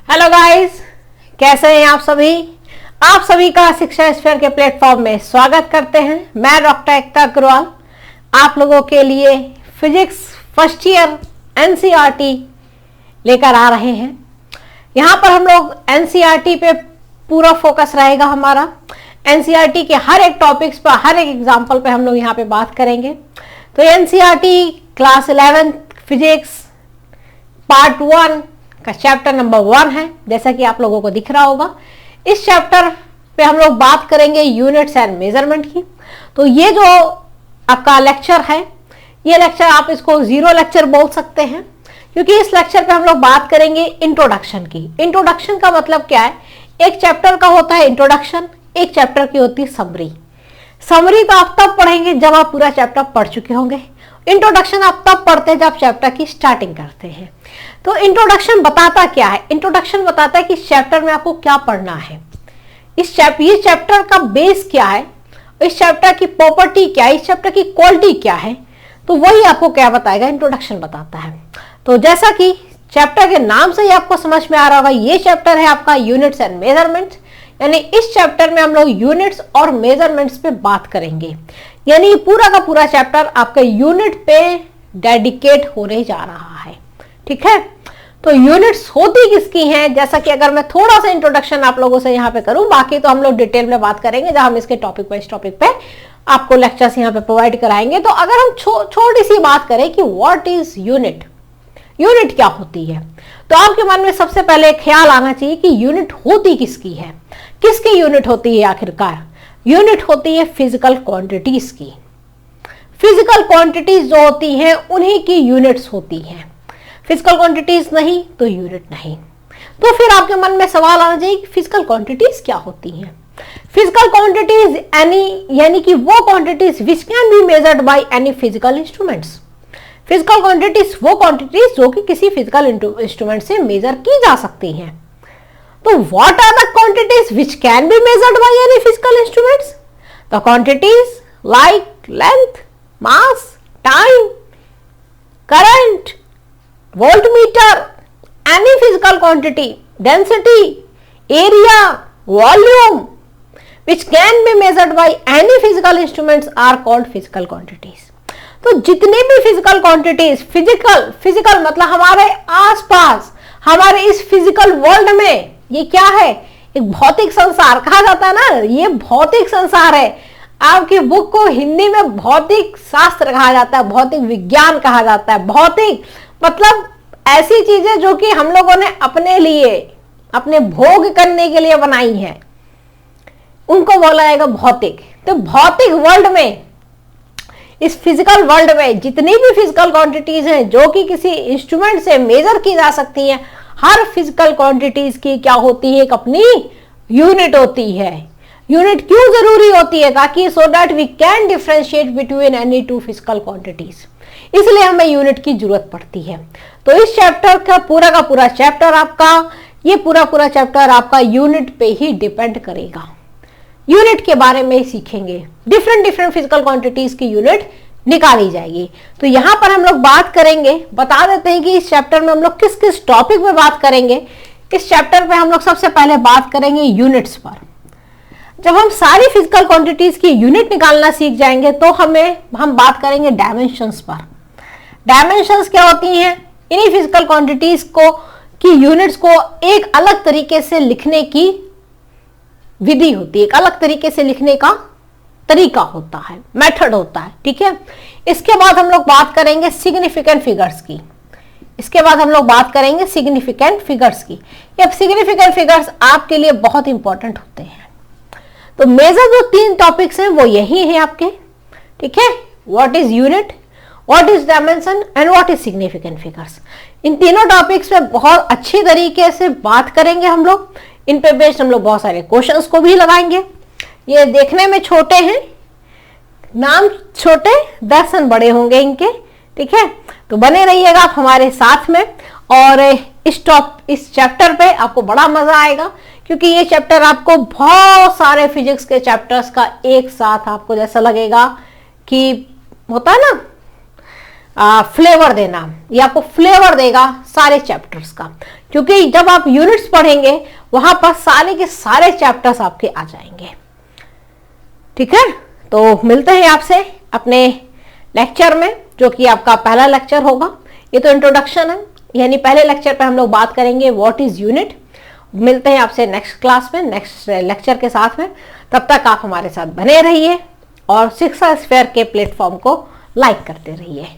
Hello guys, कैसे हैं आप सभी। आप सभी का शिक्षा स्फीयर के प्लेटफॉर्म में स्वागत करते हैं। मैं डॉक्टर एकता अग्रवाल आप लोगों के लिए फिजिक्स फर्स्ट ईयर एनसीईआरटी लेकर आ रहे हैं। यहाँ पर हम लोग एनसीईआरटी पे पूरा फोकस रहेगा हमारा। एनसीईआरटी के हर एक टॉपिक्स पर, हर एक एग्जाम्पल पे हम लोग यहाँ पे बात करेंगे। तो एनसीईआरटी क्लास 11 फिजिक्स पार्ट 1 का चैप्टर नंबर 1 है, जैसा कि आप लोगों को दिख रहा होगा। इस चैप्टर पे हम लोग बात करेंगे यूनिट्स एंड मेजरमेंट की। तो ये जो आपका लेक्चर है, ये लेक्चर आप इसको जीरो लेक्चर बोल सकते हैं, क्योंकि इस लेक्चर पे हम लोग बात करेंगे इंट्रोडक्शन की। इंट्रोडक्शन का मतलब क्या है, एक चैप्टर का होता है इंट्रोडक्शन, एक चैप्टर की होती है समरी। समरी तो आप तब पढ़ेंगे जब आप पूरा चैप्टर पढ़ चुके होंगे। इंट्रोडक्शन आप तब पढ़ते हैं जब चैप्टर की स्टार्टिंग करते हैं। तो इंट्रोडक्शन बताता क्या है? इंट्रोडक्शन बताता है कि इस चैप्टर में आपको क्या पढ़ना है, ये चैप्टर का बेस क्या है, इस चैप्टर की प्रॉपर्टी क्या है, इस चैप्टर की क्वालिटी क्या है। तो वही आपको क्या बताएगा, इंट्रोडक्शन बताता है। तो जैसा कि चैप्टर के नाम से ही आपको समझ में आ रहा होगा, ये चैप्टर है आपका यूनिट्स एंड मेजरमेंट्स। यानी इस चैप्टर में हम लोग यूनिट्स और मेजरमेंट्स पे बात करेंगे। यानी पूरा का पूरा चैप्टर आपके यूनिट पे डेडिकेट होने जा रहा है। ठीक है, तो यूनिट्स होती किसकी हैं, जैसा कि अगर मैं थोड़ा सा इंट्रोडक्शन आप लोगों से यहाँ पे करूं, बाकी तो हम लोग डिटेल में बात करेंगे जब हम इसके टॉपिक पे आपको लेक्चर्स यहाँ पे प्रोवाइड कराएंगे। तो अगर हम छोटी सी बात करें कि व्हाट इज यूनिट, यूनिट क्या होती है, तो आपके मन में सबसे पहले ख्याल आना चाहिए कि यूनिट होती किसकी है, किसकी यूनिट होती है। आखिरकार यूनिट होती है फिजिकल क्वांटिटीज की। फिजिकल क्वांटिटीज जो होती हैं उन्हीं की यूनिट्स होती हैं। फिजिकल क्वांटिटीज नहीं तो यूनिट नहीं। तो फिर आपके मन में सवाल आना चाहिए कि फिजिकल क्वांटिटीज क्या होती हैं। फिजिकल क्वांटिटीज यानी कि वो quantities which can be measured by any physical instruments. Physical quantities वो क्वांटिटीज जो कि किसी फिजिकल इंस्ट्रूमेंट से मेजर की जा सकती हैं। तो what are the quantities which can be measured by any physical instruments? The quantities like length, mass, time, current, voltmeter, any physical quantity, density, area, volume which can be measured by any physical instruments are called physical quantities. तो जितने भी physical quantities, physical मतलब हमारे आसपास, हमारे इस physical world में, ये क्या है, एक भौतिक संसार कहा जाता है ना, ये भौतिक संसार है। आपकी बुक को हिंदी में भौतिक शास्त्र कहा जाता है, भौतिक विज्ञान कहा जाता है। भौतिक मतलब ऐसी चीजें जो कि हम लोगों ने अपने लिए, अपने भोग करने के लिए बनाई है, उनको बोला जाएगा भौतिक। तो भौतिक वर्ल्ड में, इस फिजिकल वर्ल्ड में जितनी भी फिजिकल क्वांटिटीज हैं जो कि किसी इंस्ट्रूमेंट से मेजर की जा सकती हैं, हर फिजिकल क्वांटिटीज की क्या होती है, एक अपनी यूनिट होती है। यूनिट क्यों जरूरी होती है? ताकि so that we can differentiate between any two physical quantities, इसलिए हमें यूनिट की जरूरत पड़ती है। तो इस चैप्टर का पूरा चैप्टर आपका, ये पूरा चैप्टर आपका यूनिट पे ही डिपेंड करेगा। यूनिट के बारे में सीखेंगे, डिफरेंट फिजिकल क्वांटिटीज की यूनिट निकाली जाएगी। तो यहां पर हम लोग बात करेंगे, बता देते हैं कि इस चैप्टर में हम लोग किस किस टॉपिक पे बात करेंगे। इस चैप्टर पे हम लोग सबसे पहले बात करेंगे यूनिट्स पर। जब हम सारी फिजिकल क्वांटिटीज की यूनिट निकालना सीख जाएंगे तो हम बात करेंगे डायमेंशंस पर। डायमेंशंस क्या होती हैं? इन्हीं फिजिकल क्वांटिटीज की यूनिट्स को एक अलग तरीके से लिखने की विधि होती है, एक अलग तरीके से लिखने का तरीका होता है, मेथड होता है। ठीक है, इसके बाद हम लोग बात करेंगे सिग्निफिकेंट फिगर्स की। सिग्निफिकेंट फिगर्स आपके लिए बहुत इंपॉर्टेंट होते हैं। तो मेजर जो 3 टॉपिक्स हैं वो यही हैं आपके। ठीक है, what is unit, what is dimension and what is significant figures. इन तीनों टॉपिक्स पे बहुत अच्छी तरीके से बात करेंगे हम लोग। इन पे बेस्ड हम लोग बहुत सारे क्वेश्चंस को भी लगाएंगे। ये देखने में छोटे हैं, नाम छोटे, दर्शन बड़े होंगे इनके। ठीक है, तो बने रहिएगा आप हमारे साथ में। और इस चैप्टर पे आपको बड़ा मजा आएगा, क्योंकि ये चैप्टर आपको बहुत सारे फिजिक्स के चैप्टर्स का एक साथ आपको जैसा लगेगा कि होता है ना, फ्लेवर देना, ये आपको फ्लेवर देगा सारे चैप्टर्स का, क्योंकि जब आप यूनिट्स पढ़ेंगे वहां पर सारे के सारे चैप्टर्स आपके आ जाएंगे। ठीक है, तो मिलते हैं आपसे अपने लेक्चर में, जो कि आपका पहला लेक्चर होगा। ये तो इंट्रोडक्शन है, यानी पहले लेक्चर पे हम लोग बात करेंगे व्हाट इज यूनिट। मिलते हैं आपसे नेक्स्ट क्लास में, नेक्स्ट लेक्चर के साथ में। तब तक आप हमारे साथ बने रहिए और शिक्षा स्फीयर के प्लेटफॉर्म को लाइक करते रहिए।